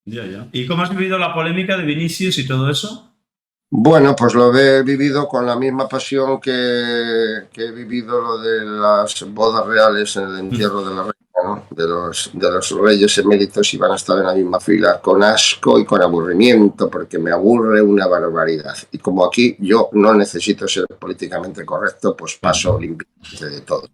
Ya, ya. ¿Y cómo has vivido la polémica de Vinicius y todo eso? Bueno, pues lo he vivido con la misma pasión que he vivido lo de las bodas reales en el entierro de la reina, ¿no? De los reyes eméritos, y van a estar en la misma fila con asco y con aburrimiento, porque me aburre una barbaridad. Y como aquí yo no necesito ser políticamente correcto, pues paso limpiamente de todo.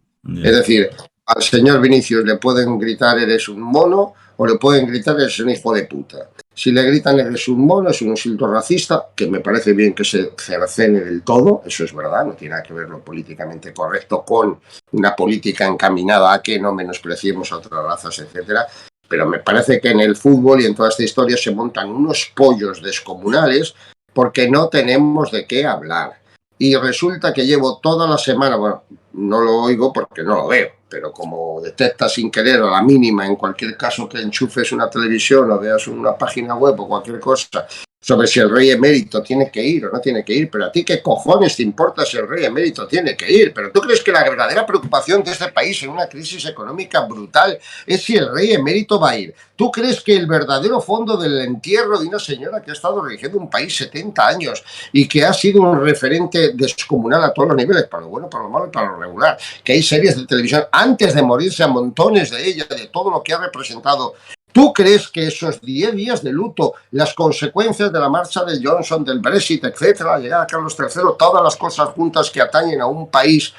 Es Ya. decir, al señor Vinicius le pueden gritar eres un mono o le pueden gritar eres un hijo de puta. Si le gritan eres un mono, es un insulto racista, que me parece bien que se cercene del todo, eso es verdad, no tiene nada que ver lo políticamente correcto con una política encaminada a que no menospreciemos a otras razas, etcétera. Pero me parece que en el fútbol y en toda esta historia se montan unos pollos descomunales porque no tenemos de qué hablar. Y resulta que llevo toda la semana, bueno, no lo oigo porque no lo veo, pero como detecta sin querer a la mínima, en cualquier caso que enchufes una televisión o veas una página web o cualquier cosa sobre si el rey emérito tiene que ir o no tiene que ir, pero a ti qué cojones te importa si el rey emérito tiene que ir. Pero tú crees que la verdadera preocupación de este país en una crisis económica brutal es si el rey emérito va a ir. ¿Tú crees que el verdadero fondo del entierro de una señora que ha estado dirigiendo un país 70 años y que ha sido un referente descomunal a todos los niveles, para lo bueno, para lo malo y para lo regular, que hay series de televisión antes de morirse a montones de ellas, de todo lo que ha representado? ¿Tú crees que esos 10 días de luto, las consecuencias de la marcha de Johnson, del Brexit, etcétera, la llegada de Carlos III, todas las cosas juntas que atañen a un país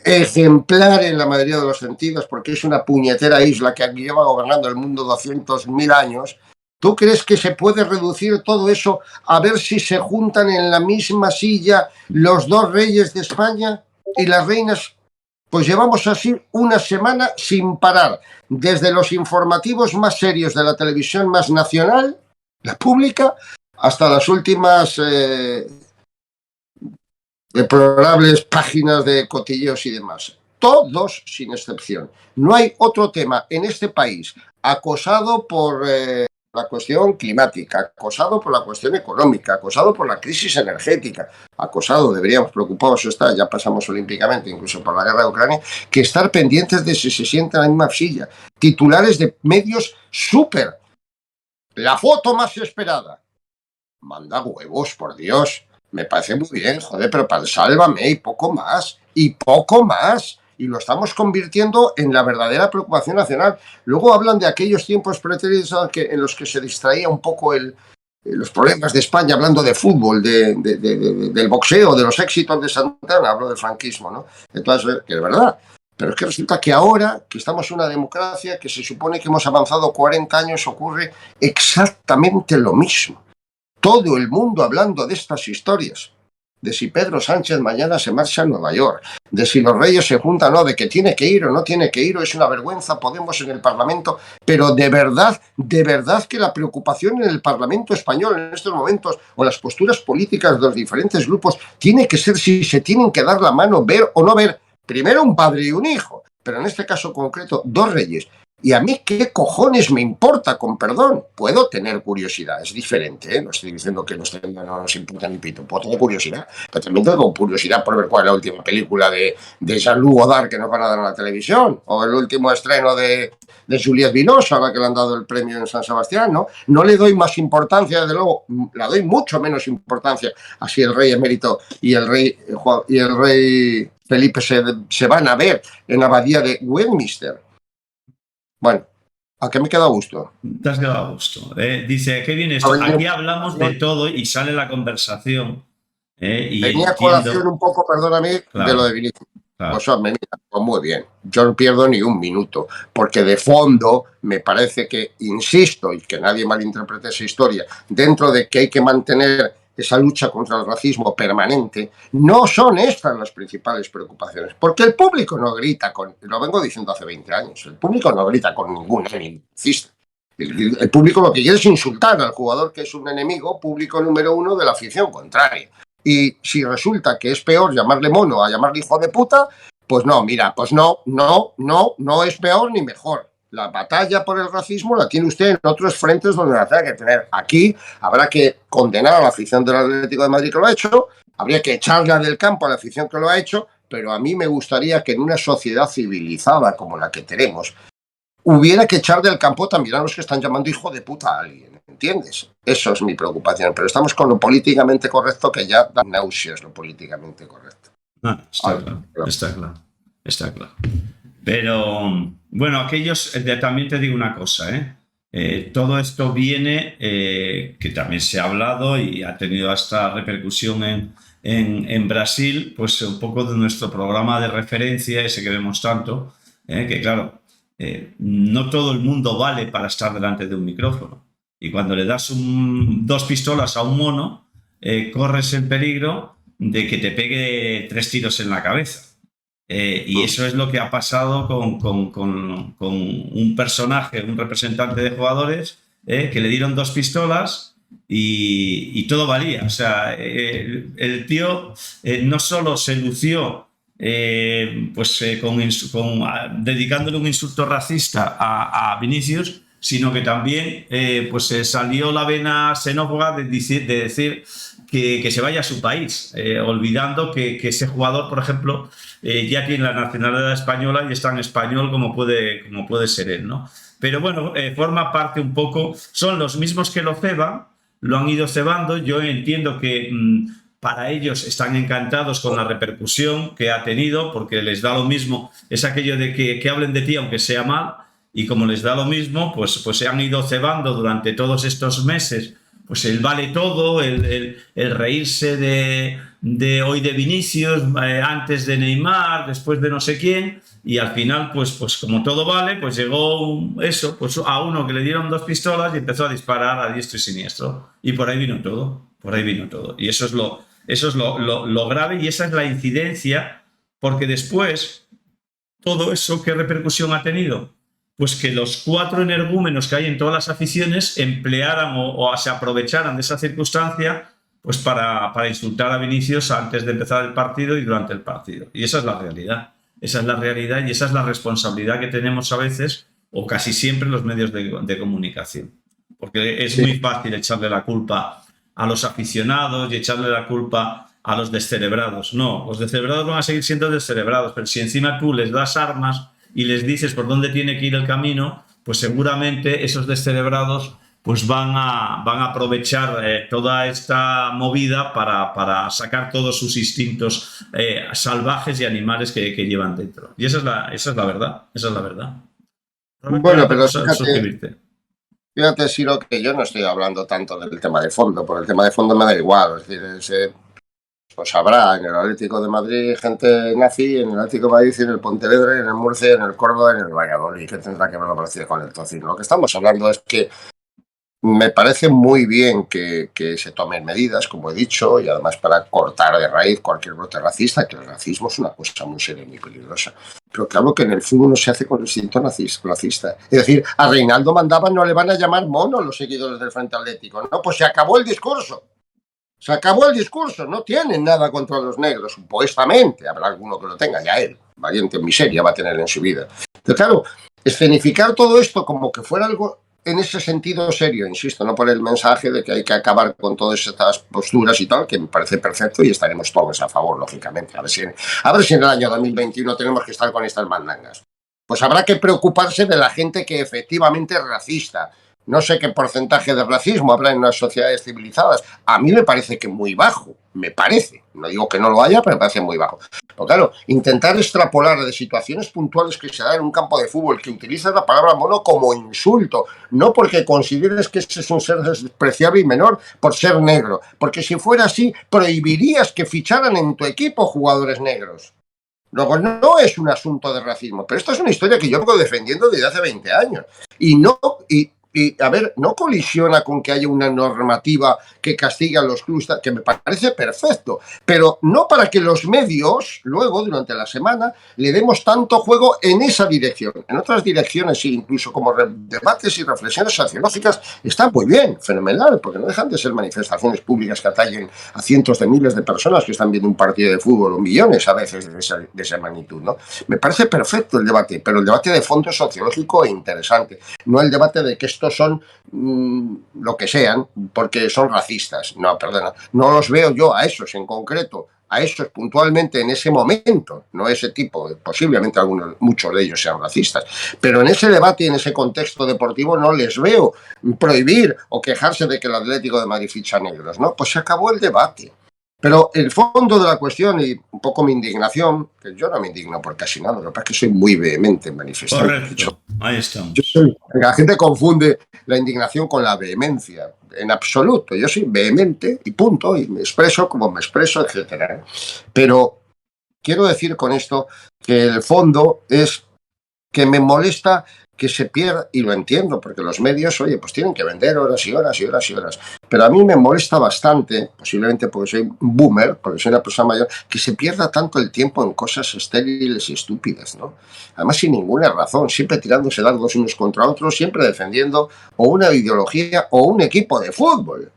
ejemplar en la mayoría de los sentidos, porque es una puñetera isla que lleva gobernando el mundo 200.000 años? ¿Tú crees que se puede reducir todo eso a ver si se juntan en la misma silla los dos reyes de España y las reinas? Pues llevamos así una semana sin parar, desde los informativos más serios de la televisión más nacional, la pública, hasta las últimas deplorables páginas de cotilleos y demás. Todos sin excepción. No hay otro tema en este país acosado por la cuestión climática, acosado por la cuestión económica, acosado por la crisis energética, acosado, deberíamos preocupados estar, ya pasamos olímpicamente, incluso por la guerra de Ucrania, que estar pendientes de si se sienta en la misma silla. Titulares de medios súper. La foto más esperada. Manda huevos, por Dios. Me parece muy bien, joder, pero para sálvame y poco más. Y poco más. Y lo estamos convirtiendo en la verdadera preocupación nacional. Luego hablan de aquellos tiempos pretéritos en los que se distraía un poco los problemas de España, hablando de fútbol, del boxeo, de los éxitos de Santana, hablo del franquismo, ¿no? Entonces, que es verdad. Pero es que resulta que ahora que estamos en una democracia, que se supone que hemos avanzado 40 años, ocurre exactamente lo mismo. Todo el mundo hablando de estas historias, de si Pedro Sánchez mañana se marcha a Nueva York, de si los reyes se juntan o no, de que tiene que ir o no tiene que ir, o es una vergüenza Podemos en el Parlamento, pero de verdad que la preocupación en el Parlamento español en estos momentos, o las posturas políticas de los diferentes grupos, tiene que ser si se tienen que dar la mano, ver o no ver, primero un padre y un hijo, pero en este caso concreto, dos reyes. Y a mí, ¿qué cojones me importa? Con perdón, puedo tener curiosidad, es diferente, ¿eh? No estoy diciendo que no nos importa ni pito, puedo tener curiosidad, pero también tengo curiosidad por ver cuál es la última película de Jean-Luc Godard que nos van a dar en la televisión, o el último estreno de Juliette Binoche, a la que le han dado el premio en San Sebastián, ¿no? No le doy más importancia, desde luego, la doy mucho menos importancia a si el rey emérito y el rey Felipe se van a ver en la abadía de Westminster. Bueno, ¿a qué me queda a gusto? Te has quedado a gusto. Dice, qué bien esto. Aquí hablamos de todo y sale la conversación. Y venía a colación un poco, perdóname, claro, de lo de Vinicius. Claro. Pues, mira, pues muy bien. Yo no pierdo ni un minuto, porque de fondo me parece que, insisto, y que nadie malinterprete esa historia, dentro de que hay que mantener esa lucha contra el racismo permanente, no son estas las principales preocupaciones, porque el público no grita lo vengo diciendo hace 20 años, el público no grita con ningún enemigo. El público lo que quiere es insultar al jugador que es un enemigo público número uno de la afición contraria. Y si resulta que es peor llamarle mono a llamarle hijo de puta, pues no, mira, pues no es peor ni mejor. La batalla por el racismo la tiene usted en otros frentes donde la tenga que tener. Aquí habrá que condenar a la afición del Atlético de Madrid que lo ha hecho, habría que echarla del campo a la afición que lo ha hecho, pero a mí me gustaría que en una sociedad civilizada como la que tenemos, hubiera que echar del campo también a los que están llamando hijo de puta a alguien, ¿entiendes? Eso es mi preocupación, pero estamos con lo políticamente correcto, que ya da náuseas lo políticamente correcto. Está claro. Pero, bueno, aquellos, también te digo una cosa, todo esto viene, que también se ha hablado y ha tenido hasta repercusión en Brasil, pues un poco de nuestro programa de referencia, ese que vemos tanto, que claro, no todo el mundo vale para estar delante de un micrófono. Y cuando le das 2 pistolas a un mono, corres el peligro de que te pegue 3 tiros en la cabeza. Y eso es lo que ha pasado con un personaje, un representante de jugadores, que le dieron 2 pistolas y todo valía. O sea, el tío no solo se lució dedicándole un insulto racista a Vinicius, sino que también salió la vena xenófoba de decir que se vaya a su país, olvidando que ese jugador, por ejemplo, ya tiene la nacionalidad española y es tan español como puede ser él, ¿no? Pero bueno, forma parte un poco, son los mismos que lo ceban, lo han ido cebando. Yo entiendo que para ellos están encantados con la repercusión que ha tenido, porque les da lo mismo, es aquello de que hablen de ti aunque sea mal, y como les da lo mismo, pues se han ido cebando durante todos estos meses, pues el vale todo, el reírse de hoy de Vinicius, antes de Neymar, después de no sé quién, y al final, pues como todo vale, pues llegó a uno que le dieron 2 pistolas y empezó a disparar a diestro y siniestro, y por ahí vino todo, y eso es lo grave, y esa es la incidencia, porque después, todo eso, ¿qué repercusión ha tenido? Pues que los 4 energúmenos que hay en todas las aficiones emplearan o se aprovecharan de esa circunstancia, pues para insultar a Vinicius antes de empezar el partido y durante el partido. Y esa es la realidad. Esa es la realidad y esa es la responsabilidad que tenemos a veces, o casi siempre, los medios de comunicación. Porque es muy fácil echarle la culpa a los aficionados y echarle la culpa a los descerebrados. No, los descerebrados van a seguir siendo descerebrados, pero si encima tú les das armas y les dices por dónde tiene que ir el camino, pues seguramente esos descerebrados pues van a aprovechar toda esta movida para sacar todos sus instintos salvajes y animales que llevan dentro. Y esa es la verdad. Bueno, pero fíjate, Siro, que yo no estoy hablando tanto del tema de fondo, porque el tema de fondo me da igual. Es decir, pues habrá en el Atlético de Madrid gente nazi, en el Atlético de Madrid, en el Pontevedra, en el Murcia, en el Córdoba, en el Valladolid, que tendrá que ver lo parecido con el Tocino. Lo que estamos hablando es que me parece muy bien que se tomen medidas, como he dicho, y además para cortar de raíz cualquier brote racista, que el racismo es una cosa muy seria y muy peligrosa. Pero claro que en el fútbol no se hace con el instinto racista. Es decir, a Reinaldo Mandaba no le van a llamar mono los seguidores del Frente Atlético. No, pues se acabó el discurso. Se acabó el discurso, no tienen nada contra los negros, supuestamente. Habrá alguno que lo tenga, ya él, valiente en miseria, va a tener en su vida. Pero claro, escenificar todo esto como que fuera algo en ese sentido serio, insisto, no por el mensaje de que hay que acabar con todas estas posturas y tal, que me parece perfecto y estaremos todos a favor, lógicamente. A ver si en el año 2021 tenemos que estar con estas mandangas. Pues habrá que preocuparse de la gente que efectivamente es racista. No sé qué porcentaje de racismo habrá en las sociedades civilizadas. A mí me parece que muy bajo, me parece. No digo que no lo haya, pero me parece muy bajo. Pero claro, intentar extrapolar de situaciones puntuales que se dan en un campo de fútbol, que utilizas la palabra mono como insulto, no porque consideres que ese es un ser despreciable y menor por ser negro, porque si fuera así, prohibirías que ficharan en tu equipo jugadores negros. Luego, no es un asunto de racismo, pero esto es una historia que yo vengo defendiendo desde hace 20 años. Y, a ver, no colisiona con que haya una normativa que castigue a los clubes, que me parece perfecto, pero no para que los medios, luego, durante la semana, le demos tanto juego en esa dirección. En otras direcciones, incluso como debates y reflexiones sociológicas, están muy bien, fenomenal, porque no dejan de ser manifestaciones públicas que atallen a cientos de miles de personas que están viendo un partido de fútbol, o millones a veces de esa magnitud, ¿no? Me parece perfecto el debate, pero el debate de fondo es sociológico e interesante, no el debate de que estos son lo que sean porque son racistas. No, perdona, no los veo yo a esos en concreto a esos puntualmente en ese momento, no ese tipo, posiblemente muchos de ellos sean racistas, pero en ese debate y en ese contexto deportivo no les veo prohibir o quejarse de que el Atlético de Madrid ficha negros, ¿no? Pues se acabó el debate. Pero el fondo de la cuestión y un poco mi indignación, que yo no me indigno por casi nada, lo que pasa es que soy muy vehemente en manifestar. Correcto, ahí estamos. La gente confunde la indignación con la vehemencia. En absoluto, yo soy vehemente y punto, y me expreso como me expreso, etcétera. Pero quiero decir con esto que el fondo es que me molesta que se pierda, y lo entiendo, porque los medios, oye, pues tienen que vender horas y horas y horas y horas, pero a mí me molesta bastante, posiblemente porque soy un boomer, porque soy una persona mayor, que se pierda tanto el tiempo en cosas estériles y estúpidas, ¿no? Además sin ninguna razón, siempre tirándose dardos unos contra otros, siempre defendiendo o una ideología o un equipo de fútbol.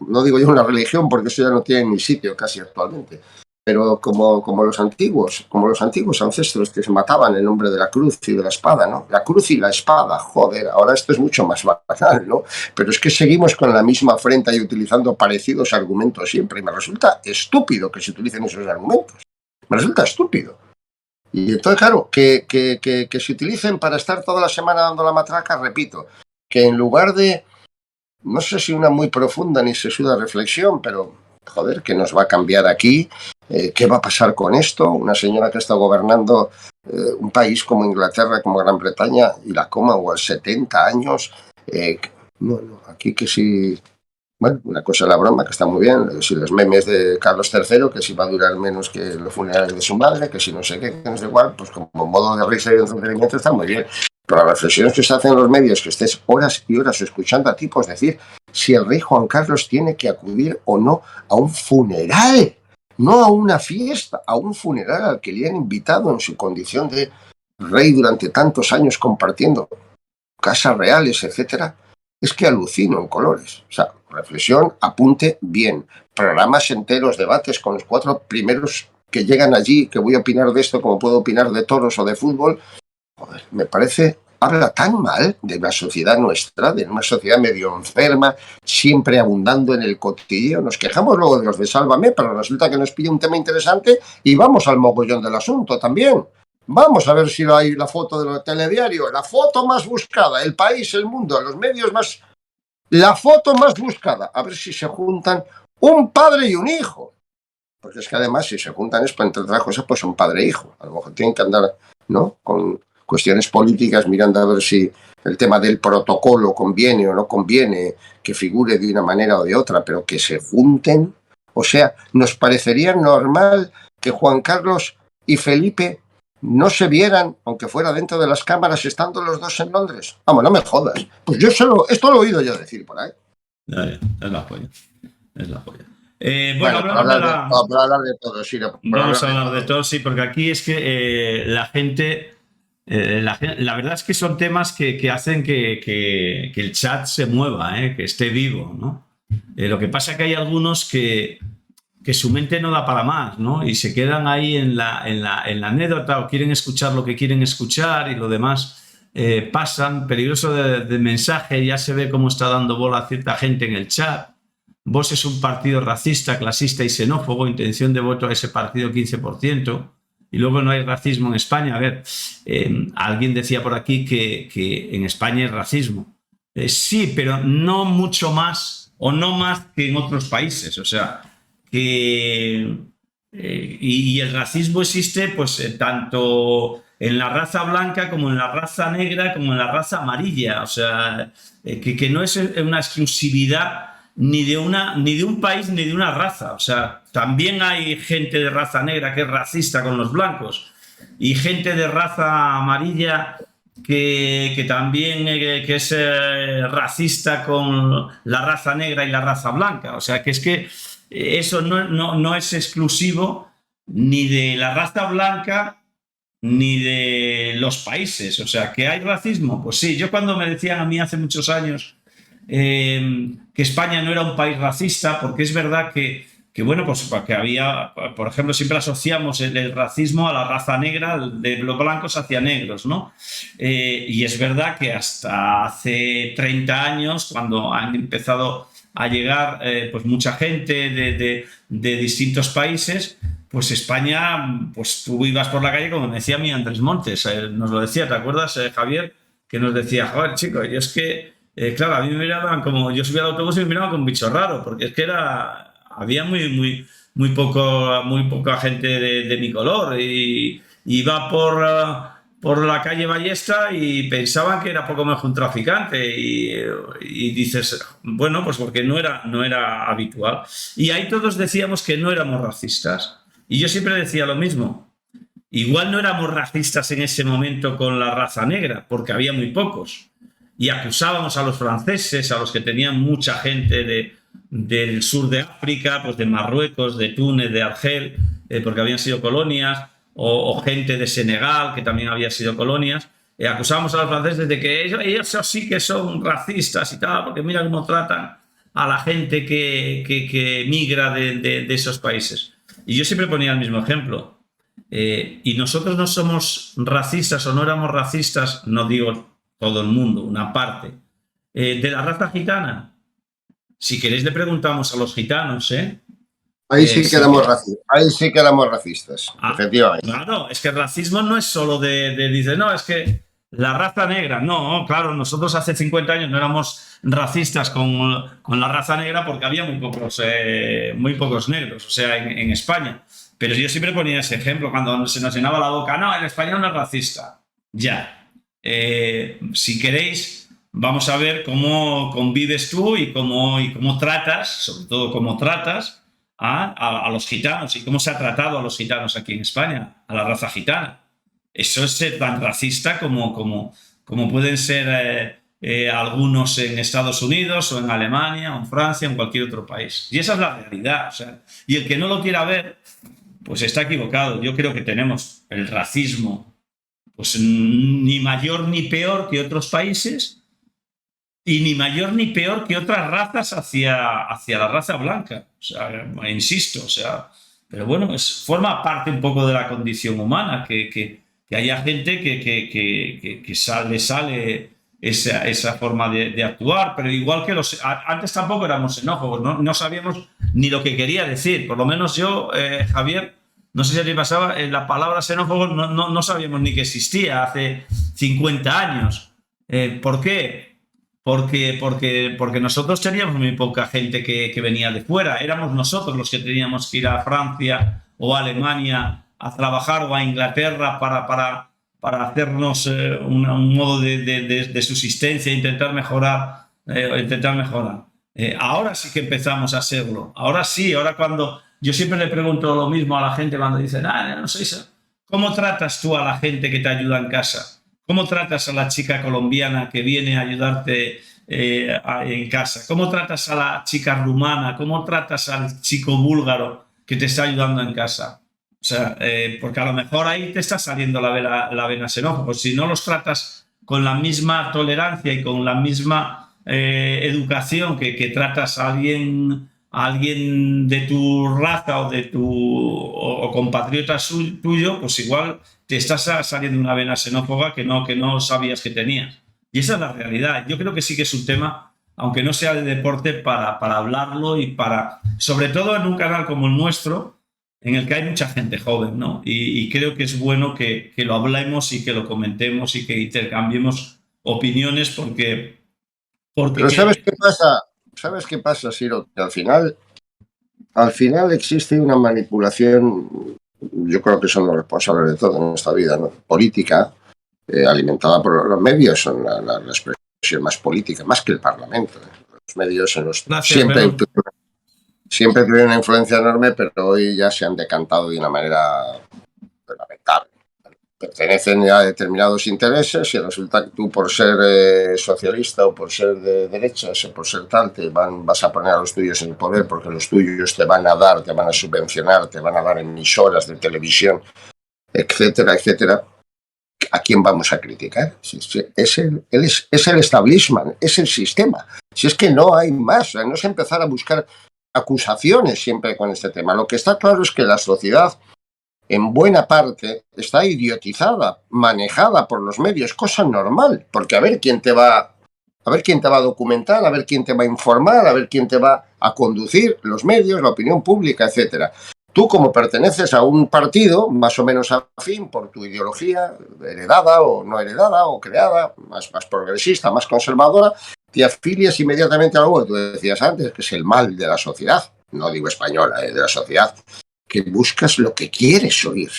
No digo yo una religión, porque eso ya no tiene ni sitio casi actualmente. Pero como los antiguos ancestros que se mataban en nombre de la cruz y de la espada, ¿no? La cruz y la espada, joder, ahora esto es mucho más banal, ¿no? Pero es que seguimos con la misma afrenta y utilizando parecidos argumentos siempre, y me resulta estúpido que se utilicen esos argumentos. Me resulta estúpido. Y entonces, claro, que se utilicen para estar toda la semana dando la matraca, repito, que en lugar de, no sé si una muy profunda ni sesuda reflexión, pero joder, ¿qué nos va a cambiar aquí? ¿Qué va a pasar con esto? Una señora que está gobernando un país como Inglaterra, como Gran Bretaña, y la Commonwealth 70 años. No, aquí que sí. Bueno, una cosa es la broma, que está muy bien, si los memes de Carlos III, que si va a durar menos que los funerales de su madre, que si no sé qué, que no sé cuál, pues como modo de risa y de entretenimiento está muy bien. Pero las reflexiones que se hacen en los medios, que estés horas y horas escuchando a tipos decir si el rey Juan Carlos tiene que acudir o no a un funeral, no a una fiesta, a un funeral al que le han invitado en su condición de rey durante tantos años compartiendo casas reales, etcétera, es que alucino en colores. O sea, reflexión, apunte, bien. Programas enteros, debates con los 4 primeros que llegan allí, que voy a opinar de esto como puedo opinar de toros o de fútbol. Joder, me parece, habla tan mal de una sociedad nuestra, de una sociedad medio enferma, siempre abundando en el cotilleo. Nos quejamos luego de los de Sálvame, pero resulta que nos pilla un tema interesante y vamos al mogollón del asunto también. Vamos a ver si hay la foto del telediario, la foto más buscada, el país, el mundo, los medios más... La foto más buscada, a ver si se juntan un padre y un hijo. Porque es que además si se juntan es, entre otras cosas, pues un padre e hijo. A lo mejor tienen que andar, ¿no?, con cuestiones políticas mirando a ver si el tema del protocolo conviene o no conviene que figure de una manera o de otra, pero que se junten. O sea, nos parecería normal que Juan Carlos y Felipe no se vieran, aunque fuera dentro de las cámaras, estando los dos en Londres. Vamos, no me jodas. Pues esto lo he oído yo decir por ahí. Es la polla. Es la polla. Bueno, para hablar de todo, sí. Vamos a hablar de todo, sí, porque aquí es que la gente... la verdad es que son temas que hacen que el chat se mueva, que esté vivo, ¿no? Lo que pasa es que hay algunos que su mente no da para más, ¿no? Y se quedan ahí en la anécdota o quieren escuchar lo que quieren escuchar y lo demás pasan. Peligroso de mensaje, ya se ve cómo está dando bola a cierta gente en el chat. Vox es un partido racista, clasista y xenófobo, intención de voto a ese partido 15%. Y luego no hay racismo en España. A ver, alguien decía por aquí que en España hay racismo. Sí, pero no mucho más o no más que en otros países. O sea, que... y el racismo existe pues tanto en la raza blanca como en la raza negra como en la raza amarilla. O sea, que no es una exclusividad ni de un país ni de una raza. O sea, también hay gente de raza negra que es racista con los blancos y gente de raza amarilla que también que es racista con la raza negra y la raza blanca. O sea, que es que eso no es exclusivo ni de la raza blanca ni de los países. O sea, ¿que hay racismo? Pues sí. Yo cuando me decían a mí hace muchos años que España no era un país racista, porque es verdad que bueno, pues que había, por ejemplo, siempre asociamos el racismo a la raza negra, de los blancos hacia negros, ¿no? Y es verdad que hasta hace 30 años, cuando han empezado a llegar pues mucha gente de distintos países, pues España, pues tú ibas por la calle, como me decía mi Andrés Montes, nos lo decía, ¿te acuerdas, Javier? Que nos decía, joder, chicos, yo es que, claro, a mí me miraban como, yo subía al autobús y me miraban como un bicho raro, porque es que había muy poca gente de mi color, y iba por la calle Ballesta y pensaban que era poco mejor un traficante, y dices, bueno, pues porque no era habitual. Y ahí todos decíamos que no éramos racistas. Y yo siempre decía lo mismo. Igual no éramos racistas en ese momento con la raza negra, porque había muy pocos. Y acusábamos a los franceses, a los que tenían mucha gente del sur de África, pues de Marruecos, de Túnez, de Argel, porque habían sido colonias, o gente de Senegal, que también había sido colonias. Acusábamos a los franceses de que ellos sí que son racistas y tal, porque mira cómo tratan a la gente que migra de esos países. Y yo siempre ponía el mismo ejemplo. Y nosotros no somos racistas o no éramos racistas, no digo todo el mundo, una parte, de la raza gitana. Si queréis le preguntamos a los gitanos, ¿eh? Ahí sí que Sí éramos que... racistas. Ahí sí que éramos racistas, efectivamente. Claro, es que el racismo no es solo dice, no, es que la raza negra. No, claro, nosotros hace 50 años no éramos racistas con la raza negra porque había muy pocos negros, o sea, en España. Pero yo siempre ponía ese ejemplo cuando se nos llenaba la boca, no, el español no es racista. Ya. Si queréis, vamos a ver cómo convives tú y cómo tratas, sobre todo cómo tratas a los gitanos y cómo se ha tratado a los gitanos aquí en España, a la raza gitana. Eso es ser tan racista como pueden ser algunos en Estados Unidos o en Alemania o en Francia o en cualquier otro país. Y esa es la realidad. O sea, y el que no lo quiera ver, pues está equivocado. Yo creo que tenemos el racismo, pues ni mayor ni peor que otros países, y ni mayor ni peor que otras razas hacia la raza blanca. O sea, insisto, o sea, pero bueno, forma parte un poco de la condición humana que haya gente que sale esa forma de actuar, pero igual que antes tampoco éramos xenófobos, no sabíamos ni lo que quería decir. Por lo menos yo, Javier, no sé si a ti pasaba, la palabra xenófobo no sabíamos ni que existía hace 50 años. ¿Por qué? Porque nosotros teníamos muy poca gente que venía de fuera. Éramos nosotros los que teníamos que ir a Francia o a Alemania a trabajar, o a Inglaterra para hacernos un modo de subsistencia, intentar mejorar. Ahora sí que empezamos a serlo. Ahora sí, ahora cuando... Yo siempre le pregunto lo mismo a la gente cuando dicen, no sé, ¿cómo tratas tú a la gente que te ayuda en casa? ¿Cómo tratas a la chica colombiana que viene a ayudarte en casa? ¿Cómo tratas a la chica rumana? ¿Cómo tratas al chico búlgaro que te está ayudando en casa? O sea, porque a lo mejor ahí te está saliendo la vena xenófoba. Si no los tratas con la misma tolerancia y con la misma educación que tratas a alguien de tu raza o compatriota tuyo, pues igual te está saliendo una vena xenófoba que no sabías que tenías. Y esa es la realidad. Yo creo que sí que es un tema, aunque no sea de deporte, para hablarlo y sobre todo en un canal como el nuestro, en el que hay mucha gente joven, ¿no? Y creo que es bueno que lo hablemos y que lo comentemos y que intercambiemos opiniones porque Pero ¿sabes qué pasa? ¿Sabes qué pasa, Siro? Que al final existe una manipulación, yo creo que son los responsables de todo en esta vida, ¿no? Política, alimentada por los medios, son la expresión más política, más que el Parlamento. Los medios siempre tuvieron una influencia enorme, pero hoy ya se han decantado de una manera lamentable. Pertenecen a determinados intereses y resulta que tú, por ser socialista o por ser de derechas o por ser tal, vas a poner a los tuyos en el poder porque los tuyos te van a subvencionar, te van a dar emisoras de televisión, etcétera, etcétera. ¿A quién vamos a criticar? Es el establishment, es el sistema. Si es que no hay más, no es empezar a buscar acusaciones siempre con este tema. Lo que está claro es que la sociedad, en buena parte, está idiotizada, manejada por los medios, cosa normal, porque a ver quién te va a documentar, a ver quién te va a informar, a ver quién te va a conducir, los medios, la opinión pública, etcétera. Tú, como perteneces a un partido más o menos afín por tu ideología, heredada o no heredada, o creada, más progresista, más conservadora, te afilias inmediatamente a algo que tú decías antes, que es el mal de la sociedad, no digo española, de la sociedad, que buscas lo que quieres oír.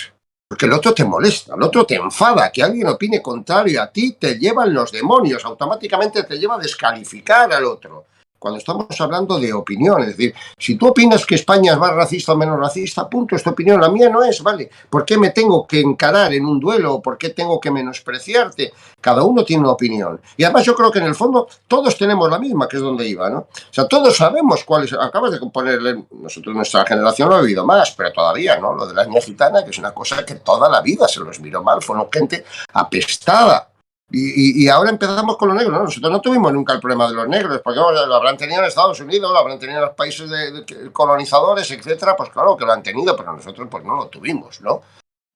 Porque el otro te molesta, el otro te enfada, que alguien opine contrario a ti te llevan los demonios, automáticamente te lleva a descalificar al otro. Cuando estamos hablando de opinión, es decir, si tú opinas que España es más racista o menos racista, punto, es tu opinión, la mía no es, ¿vale? ¿Por qué me tengo que encarar en un duelo o por qué tengo que menospreciarte? Cada uno tiene una opinión. Y además yo creo que en el fondo todos tenemos la misma, que es donde iba, ¿no? O sea, todos sabemos cuál es. Acabas de ponerle, nosotros, nuestra generación lo ha vivido más, pero todavía, ¿no? Lo de la etnia gitana, que es una cosa que toda la vida se los miró mal, fueron gente apestada. Y ahora empezamos con los negros, ¿no? Nosotros no tuvimos nunca el problema de los negros, porque lo habrán tenido en Estados Unidos, lo habrán tenido en los países de colonizadores, etcétera, pues claro que lo han tenido, pero nosotros pues no lo tuvimos, ¿no?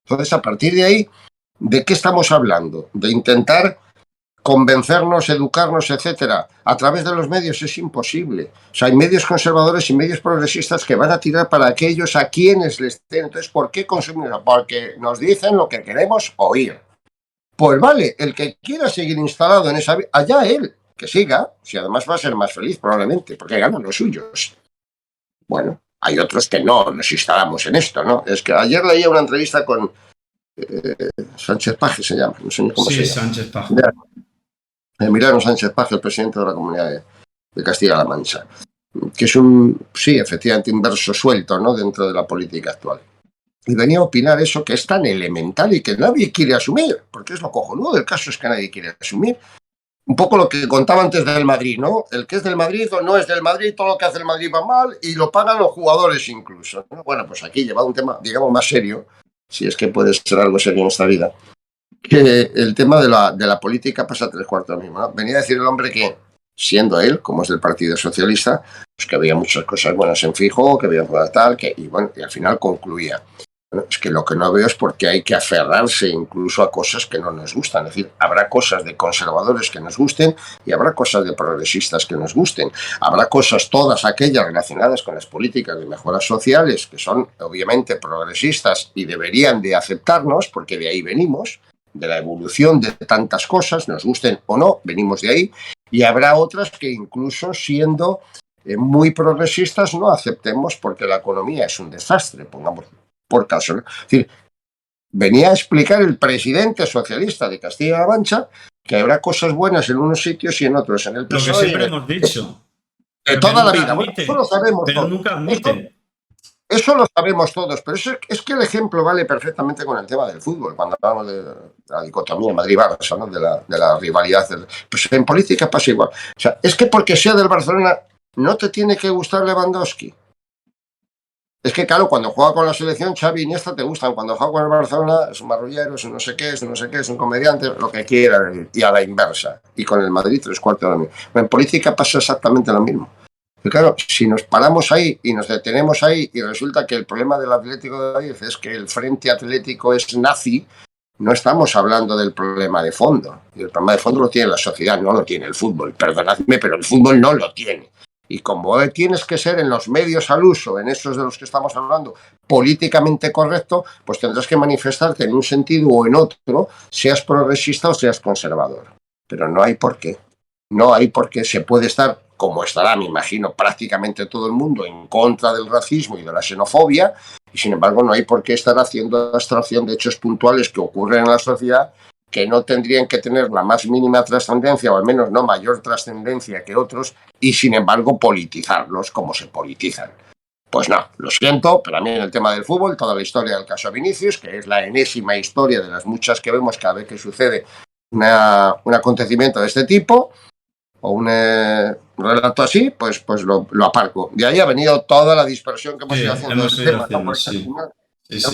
Entonces, a partir de ahí, ¿de qué estamos hablando? De intentar convencernos, educarnos, etcétera, a través de los medios es imposible. O sea, hay medios conservadores y medios progresistas que van a tirar para aquellos a quienes les den. Entonces, ¿por qué consumimos? Porque nos dicen lo que queremos oír. Pues vale, el que quiera seguir instalado en esa... allá él, que siga, si además va a ser más feliz probablemente, porque ganan los suyos. Bueno, hay otros que no nos instalamos en esto, ¿no? Es que ayer leía una entrevista con Sánchez Paje, se llama, no sé ni cómo se llama. Sánchez Paje. Emiliano Sánchez Paje, el presidente de la Comunidad de Castilla-La Mancha, que es un, sí, efectivamente, un verso suelto, ¿no?, dentro de la política actual. Y venía a opinar eso que es tan elemental y que nadie quiere asumir, porque es lo cojonudo del caso, es que nadie quiere asumir. Un poco lo que contaba antes del Madrid, ¿no? El que es del Madrid o no es del Madrid, todo lo que hace el Madrid va mal y lo pagan los jugadores incluso, ¿no? Bueno, pues aquí lleva un tema, digamos, más serio, si es que puede ser algo serio en esta vida, que el tema de la política pasa 3/4 mismo, ¿no? Venía a decir el hombre que, siendo él, como es del Partido Socialista, pues que había muchas cosas buenas en Feijóo, que había tal, que, y bueno, y al final concluía. Bueno, es que lo que no veo es por qué hay que aferrarse incluso a cosas que no nos gustan. Es decir, habrá cosas de conservadores que nos gusten y habrá cosas de progresistas que nos gusten. Habrá cosas, todas aquellas relacionadas con las políticas de mejoras sociales, que son obviamente progresistas y deberían de aceptarnos, porque de ahí venimos, de la evolución de tantas cosas, nos gusten o no, venimos de ahí. Y habrá otras que incluso siendo muy progresistas no aceptemos porque la economía es un desastre, pongamos por caso, ¿no? Es decir, venía a explicar el presidente socialista de Castilla-La Mancha que habrá cosas buenas en unos sitios y en otros, en el PSOE. Lo que siempre hemos dicho. De toda la vida. Bueno, eso lo sabemos pero todos. Nunca admiten. Eso lo sabemos todos, pero es que el ejemplo vale perfectamente con el tema del fútbol, cuando hablamos de la dicotomía Madrid-Barça, ¿no? de la rivalidad. Pues en política pasa igual. O sea, es que porque sea del Barcelona no te tiene que gustar Lewandowski. Es que, claro, cuando juega con la selección, Xavi y Iniesta te gustan. Cuando juega con el Barcelona, es un marrullero, es un no sé qué, es un no sé qué, es un comediante, lo que quiera. Y a la inversa. Y con el Madrid, 3/4 de lo mismo. En política pasa exactamente lo mismo. Pero claro, si nos paramos ahí y nos detenemos ahí y resulta que el problema del Atlético de Madrid es que el Frente Atlético es nazi, no estamos hablando del problema de fondo. Y el problema de fondo lo tiene la sociedad, no lo tiene el fútbol. Perdonadme, pero el fútbol no lo tiene. Y como tienes que ser en los medios al uso, en esos de los que estamos hablando, políticamente correcto, pues tendrás que manifestarte en un sentido o en otro, seas progresista o seas conservador. Pero no hay por qué. No hay por qué. Se puede estar, como estará, me imagino, prácticamente todo el mundo en contra del racismo y de la xenofobia, y sin embargo no hay por qué estar haciendo abstracción de hechos puntuales que ocurren en la sociedad que no tendrían que tener la más mínima trascendencia, o al menos no mayor trascendencia que otros, y sin embargo politizarlos como se politizan. Pues no, lo siento, pero a mí en el tema del fútbol, toda la historia del caso Vinicius, que es la enésima historia de las muchas que vemos cada vez que sucede un acontecimiento de este tipo, o un relato así, pues lo aparco. De ahí ha venido toda la dispersión que hemos ido haciendo del tema. Sí.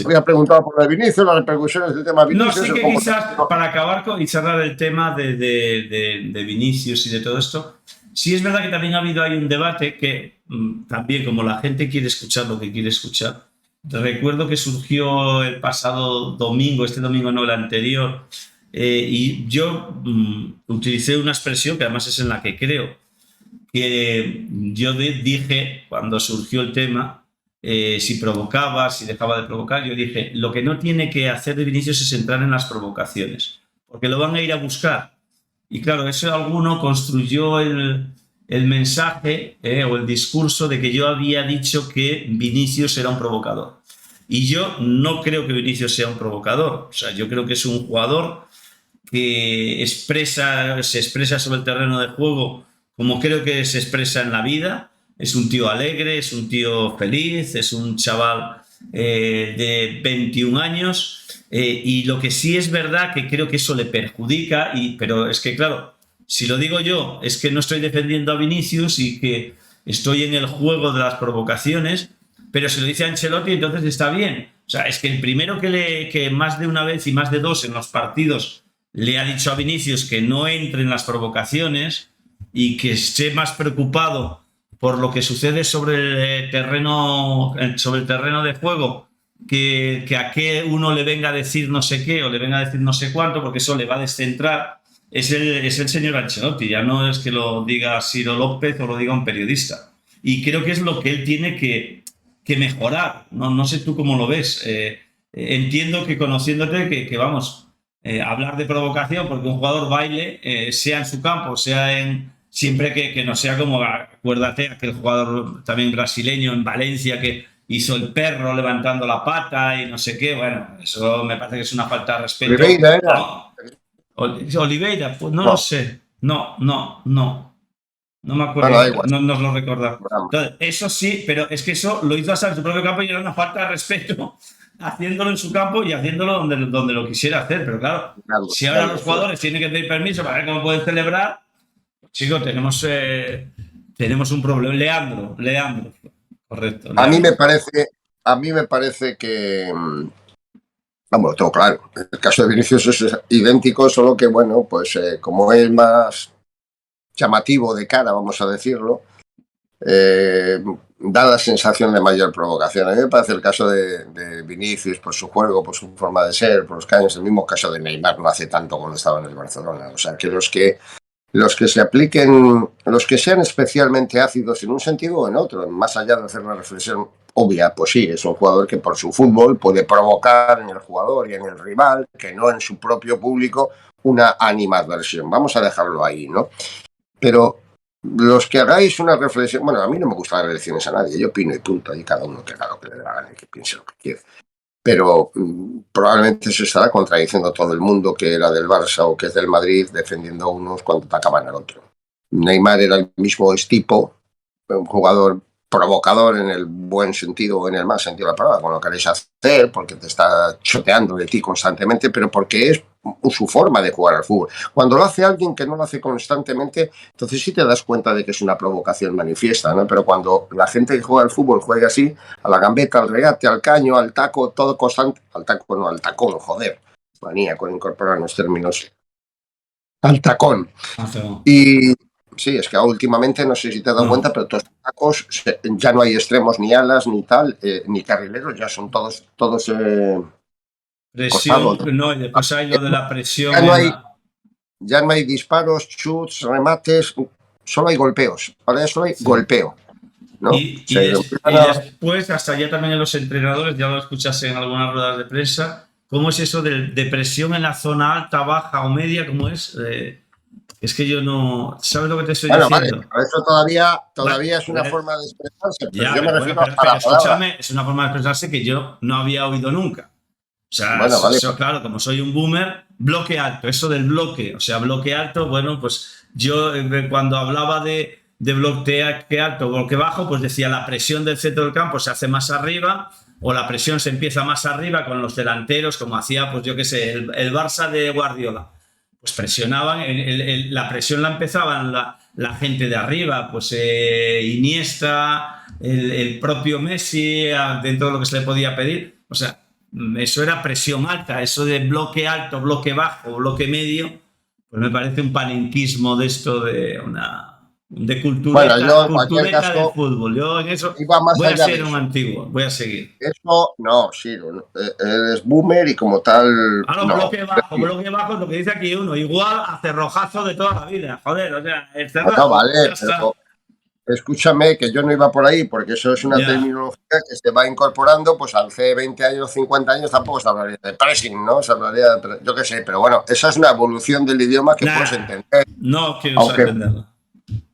Había preguntado por el Vinicius, las repercusiones del tema Vinicius. No, sí que quizás para acabar y cerrar el tema de Vinicius y de todo esto, sí es verdad que también ha habido ahí un debate que también, como la gente quiere escuchar lo que quiere escuchar, recuerdo que surgió el pasado domingo, este domingo no, el anterior, y yo utilicé una expresión que además es en la que creo, que yo dije cuando surgió el tema, si provocaba, si dejaba de provocar. Yo dije, lo que no tiene que hacer de Vinicius es entrar en las provocaciones, porque lo van a ir a buscar. Y claro, eso alguno construyó el mensaje o el discurso de que yo había dicho que Vinicius era un provocador. Y yo no creo que Vinicius sea un provocador. O sea, yo creo que es un jugador que se expresa sobre el terreno de juego como creo que se expresa en la vida. Es un tío alegre, es un tío feliz, es un chaval de 21 años. Y lo que sí es verdad que creo que eso le perjudica, pero es que claro, si lo digo yo, es que no estoy defendiendo a Vinicius y que estoy en el juego de las provocaciones, pero si lo dice Ancelotti, entonces está bien. O sea, es que el primero que más de una vez y más de dos en los partidos le ha dicho a Vinicius que no entre en las provocaciones y que esté más preocupado por lo que sucede sobre el terreno de juego que a que uno le venga a decir no sé qué o le venga a decir no sé cuánto, porque eso le va a descentrar, es el señor Ancelotti. Ya no es que lo diga Ciro López o lo diga un periodista. Y creo que es lo que él tiene que mejorar. No sé tú cómo lo ves. Entiendo que conociéndote que vamos, hablar de provocación, porque un jugador baile, sea en su campo, sea siempre que no sea como, acuérdate, aquel jugador también brasileño en Valencia que hizo el perro levantando la pata y no sé qué. Bueno, eso me parece que es una falta de respeto. Oliveira era. No. Oliveira, pues no No. lo sé. No me acuerdo, Bueno, da igual. no nos lo recordaba. Bravo. Entonces, eso sí, pero es que eso lo hizo hasta en su propio campo y era una falta de respeto haciéndolo en su campo y haciéndolo donde lo quisiera hacer. Pero claro, si ahora los jugadores tienen que pedir permiso para ver cómo pueden celebrar, chicos, tenemos un problema. Leandro. Correcto. Leandro. A mí me parece que, vamos, lo tengo claro. El caso de Vinicius es idéntico, solo que, bueno, pues como es más llamativo de cara, vamos a decirlo, da la sensación de mayor provocación. A mí me parece el caso de Vinicius por su juego, por su forma de ser, por los caños, el mismo caso de Neymar no hace tanto cuando estaba en el Barcelona. O sea, que los que se apliquen, los que sean especialmente ácidos en un sentido o en otro, más allá de hacer una reflexión obvia, pues sí, es un jugador que por su fútbol puede provocar en el jugador y en el rival, que no en su propio público, una animadversión. Vamos a dejarlo ahí, ¿no? Pero los que hagáis una reflexión, bueno, a mí no me gusta dar lecciones a nadie, yo opino y punto, y cada uno que haga lo que le dé la gana y que piense lo que quiere. Pero probablemente se estará contradiciendo todo el mundo que era del Barça o que es del Madrid, defendiendo a unos cuando atacaban al otro. Neymar era el mismo tipo, un jugador provocador en el buen sentido o en el mal sentido de la palabra, con lo que queréis hacer, porque te está choteando de ti constantemente, pero porque es su forma de jugar al fútbol. Cuando lo hace alguien que no lo hace constantemente, entonces sí te das cuenta de que es una provocación manifiesta, ¿no? Pero cuando la gente que juega al fútbol juega así, a la gambeta, al regate, al caño, al taco, todo constante, al taco no, al tacón, joder, manía con incorporar los términos, al tacón. Y sí, es que últimamente, no sé si te has dado cuenta, pero todos los tacos, ya no hay extremos, ni alas, ni tal, ni carrileros, ya son todos presión, costados. no, y después hay lo de la presión. Ya no hay disparos, shoots, remates, solo hay golpeos. Ahora ya solo hay golpeo, ¿no? Y después, hasta ya también en los entrenadores, ya lo escuchas en algunas ruedas de prensa, ¿cómo es eso de presión en la zona alta, baja o media? ¿Cómo es? Es que yo no... ¿Sabes lo que te estoy diciendo? Vale, pero eso todavía es una forma de expresarse. Pero yo me refiero a la escúchame, es una forma de expresarse que yo no había oído nunca. O sea, eso, claro, como soy un boomer, bloque alto, eso del bloque, o sea, bloque alto, bueno, pues yo cuando hablaba de bloque alto, bloque bajo, pues decía la presión del centro del campo se hace más arriba o la presión se empieza más arriba con los delanteros, como hacía, pues yo qué sé, el Barça de Guardiola. Pues presionaban, la presión la empezaban la gente de arriba, pues Iniesta, el propio Messi, dentro de lo que se le podía pedir, o sea, eso era presión alta. Eso de bloque alto, bloque bajo, bloque medio, pues me parece un panenquismo de esto de cultureta, cultureta del fútbol. Yo en eso voy a ser un antiguo, voy a seguir. Eso no, sí, eres boomer y como tal. No. Bloque bajo es lo que dice aquí uno, igual a cerrojazo de toda la vida, joder, o sea, el cerrojo. No, vale, escúchame, que yo no iba por ahí, porque eso es una terminología que se va incorporando, pues hace 20 años, 50 años tampoco se hablaría de pressing, ¿no? Se hablaría de, yo qué sé, pero bueno, esa es una evolución del idioma que puedes entender. No quiero entenderla.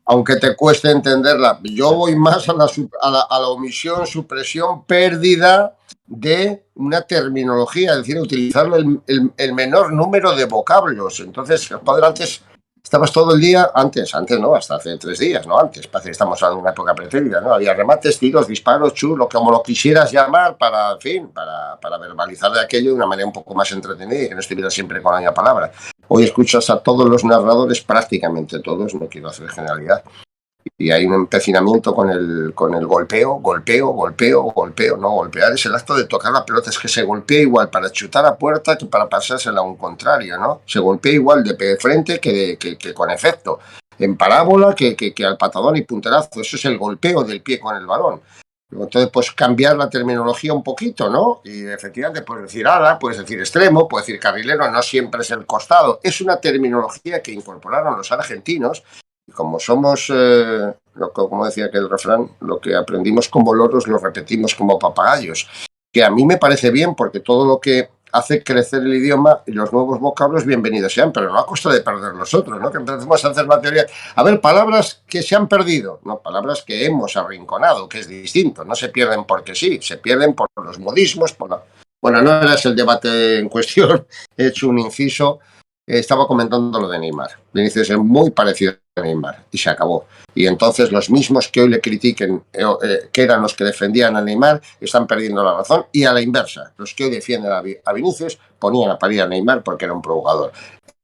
Aunque te cueste entenderla. Yo voy más a la omisión, supresión, pérdida de una terminología, es decir, utilizarlo el menor número de vocablos. Entonces, padre, antes estabas todo el día, antes no, hasta hace 3 días, no antes, parece que estamos en una época pretérita, ¿no? Había remates, tiros, disparos, chulos, como lo quisieras llamar, para, en fin, para verbalizar de aquello de una manera un poco más entretenida y que no estuviera siempre con la misma palabra. Hoy escuchas a todos los narradores, prácticamente todos, no quiero hacer generalidad, y hay un empecinamiento con el golpeo. No, golpear es el acto de tocar la pelota, es que se golpea igual para chutar a puerta que para pasársela a un contrario, ¿no? Se golpea igual de frente que con efecto, en parábola que al patadón y punterazo. Eso es el golpeo del pie con el balón. Entonces, pues cambiar la terminología un poquito, ¿no? Y efectivamente puedes decir ala, puedes decir extremo, puedes decir carrilero, no siempre es el costado. Es una terminología que incorporaron los argentinos. Y como somos, como decía aquel refrán, lo que aprendimos como loros lo repetimos como papagayos. Que a mí me parece bien, porque todo lo que hace crecer el idioma y los nuevos vocablos, bienvenidos sean, pero no a costa de perder los otros, ¿no? Que empecemos a hacer la teoría. A ver, palabras que se han perdido, no, palabras que hemos arrinconado, que es distinto. No se pierden porque sí, se pierden por los modismos, por la... Bueno, no era ese el debate en cuestión, he hecho un inciso. Estaba comentando lo de Neymar. Vinicius es muy parecido a Neymar y se acabó. Y entonces los mismos que hoy le critiquen, que eran los que defendían a Neymar, están perdiendo la razón. Y a la inversa, los que hoy defienden a Vinicius ponían a parir a Neymar porque era un provocador.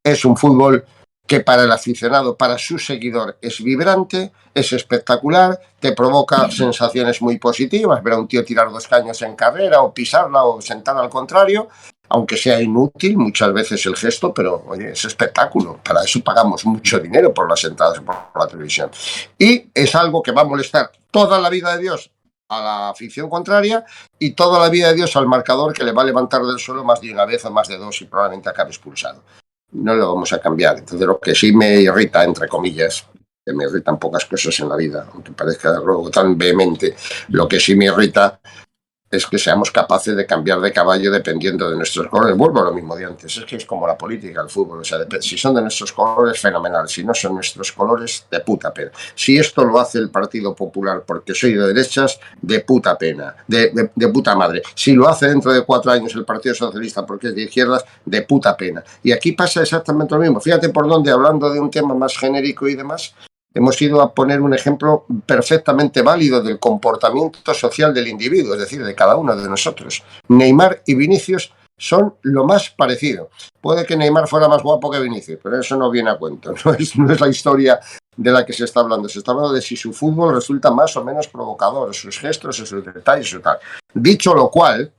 Es un fútbol que para el aficionado, para su seguidor, es vibrante, es espectacular, te provoca sensaciones muy positivas, ver a un tío tirar 2 caños en carrera o pisarla o sentar al contrario, aunque sea inútil muchas veces el gesto, pero oye, es espectáculo. Para eso pagamos mucho dinero por las entradas por la televisión. Y es algo que va a molestar toda la vida de Dios a la afición contraria y toda la vida de Dios al marcador, que le va a levantar del suelo más de una vez o más de 2 y probablemente acabe expulsado. No lo vamos a cambiar. Entonces, lo que sí me irrita, entre comillas, que me irritan pocas cosas en la vida, aunque parezca algo tan vehemente, lo que sí me irrita es que seamos capaces de cambiar de caballo dependiendo de nuestros colores. Vuelvo a lo mismo de antes, es que es como la política, el fútbol, o sea, si son de nuestros colores, fenomenal, si no son nuestros colores, de puta pena. Si esto lo hace el Partido Popular porque soy de derechas, de puta pena, de puta madre. Si lo hace dentro de 4 años el Partido Socialista porque es de izquierdas, de puta pena. Y aquí pasa exactamente lo mismo. Fíjate por dónde, hablando de un tema más genérico y demás, hemos ido a poner un ejemplo perfectamente válido del comportamiento social del individuo, es decir, de cada uno de nosotros. Neymar y Vinicius son lo más parecido. Puede que Neymar fuera más guapo que Vinicius, pero eso no viene a cuento. No es la historia de la que se está hablando. Se está hablando de si su fútbol resulta más o menos provocador, sus gestos, sus detalles, su tal. Dicho lo cual,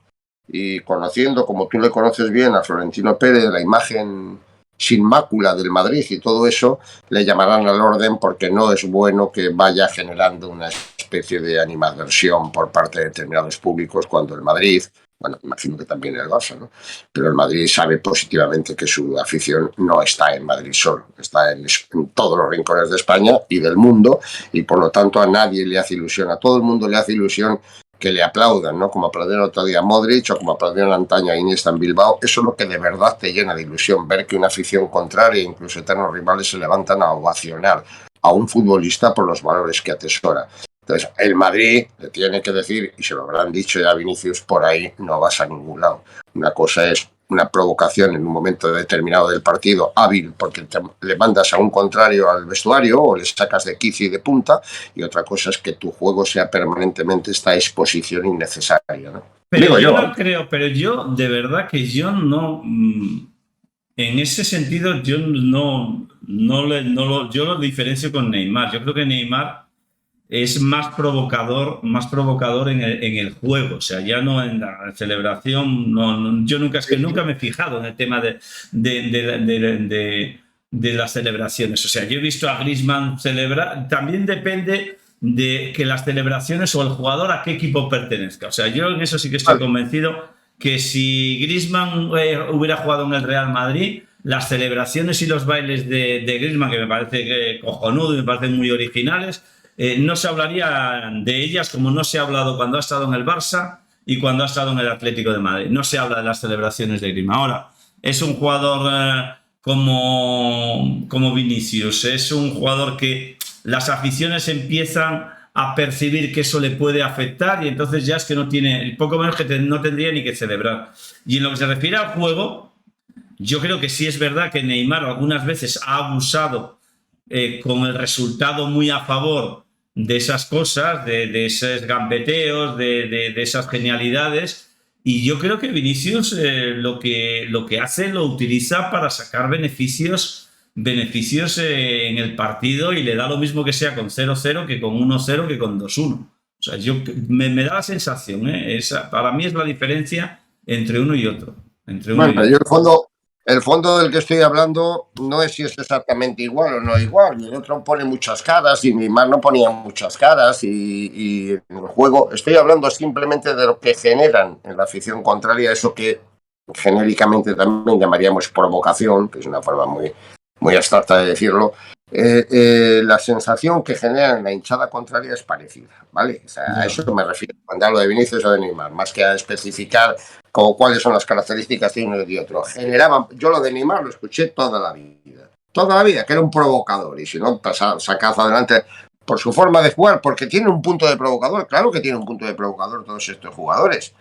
y conociendo, como tú le conoces bien, a Florentino Pérez, la imagen sin mácula del Madrid y todo eso, le llamarán al orden, porque no es bueno que vaya generando una especie de animadversión por parte de determinados públicos cuando el Madrid, bueno, imagino que también el Barça, ¿no? Pero el Madrid sabe positivamente que su afición no está en Madrid solo, está en todos los rincones de España y del mundo, y por lo tanto a nadie le hace ilusión, a todo el mundo le hace ilusión que le aplaudan, ¿no? Como aplaudieron otro día a Modric o como aplaudieron antaño a Iniesta en Bilbao. Eso es lo que de verdad te llena de ilusión, ver que una afición contraria, incluso eternos rivales, se levantan a ovacionar a un futbolista por los valores que atesora. Entonces, el Madrid le tiene que decir, y se lo habrán dicho ya a Vinicius, por ahí no vas a ningún lado. Una cosa es una provocación en un momento determinado del partido, hábil, porque le mandas a un contrario al vestuario o le sacas de quicio y de punta, y otra cosa es que tu juego sea permanentemente esta exposición innecesaria, ¿no? Pero yo no creo, pero yo, de verdad que yo no... En ese sentido, yo yo lo diferencio con Neymar. Yo creo que Neymar es más provocador en el juego, o sea, ya no en la celebración. Yo nunca me he fijado en el tema de las celebraciones. O sea, yo he visto a Griezmann celebrar. También depende de que las celebraciones o el jugador a qué equipo pertenezca. O sea, yo en eso sí que estoy convencido que si Griezmann hubiera jugado en el Real Madrid, las celebraciones y los bailes de Griezmann, que me parece cojonudo y me parecen muy originales, no se hablaría de ellas como no se ha hablado cuando ha estado en el Barça y cuando ha estado en el Atlético de Madrid. No se habla de las celebraciones de Griezmann. Ahora, es un jugador como Vinicius, es un jugador que las aficiones empiezan a percibir que eso le puede afectar y entonces ya es que no tiene, poco menos que no tendría ni que celebrar. Y en lo que se refiere al juego, yo creo que sí es verdad que Neymar algunas veces ha abusado con el resultado muy a favor de esas cosas, de esos gambeteos, de esas genialidades. Y yo creo que Vinicius lo que hace lo utiliza para sacar beneficios en el partido y le da lo mismo que sea con 0-0 que con 1-0 que con 2-1. O sea, me da la sensación, para mí es la diferencia entre uno y otro. Bueno, yo el fondo del que estoy hablando no es si es exactamente igual o no igual. El otro pone muchas caras y Neymar no ponía muchas caras y en el juego estoy hablando simplemente de lo que generan en la afición contraria, eso que genéricamente también llamaríamos provocación, que es una forma muy abstracta de decirlo. La sensación que genera en la hinchada contraria es parecida, ¿vale? O sea, a eso me refiero cuando hablo de Vinicius o de Neymar, más que a especificar como cuáles son las características de uno y de otro. Yo lo de Neymar lo escuché toda la vida, que era un provocador, y si no, sacad adelante por su forma de jugar, porque tiene un punto de provocador, claro que tiene un punto de provocador todos estos jugadores.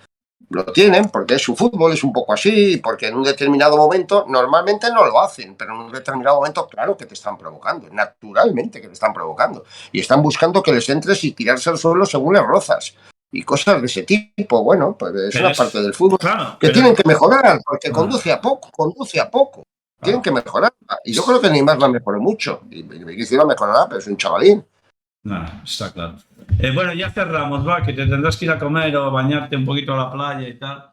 Lo tienen porque su fútbol es un poco así, porque en un determinado momento normalmente no lo hacen, pero en un determinado momento claro que te están provocando, naturalmente que te están provocando y están buscando que les entres y tirarse al suelo según les rozas y cosas de ese tipo. Bueno, pues es una parte del fútbol que tienen que mejorar, porque conduce a poco. Tienen que mejorar y yo creo que Neymar la mejoró mucho y quisiera mejorar, pero es un chavalín. No, está claro. Bueno, ya cerramos, va, que te tendrás que ir a comer o a bañarte un poquito a la playa y tal.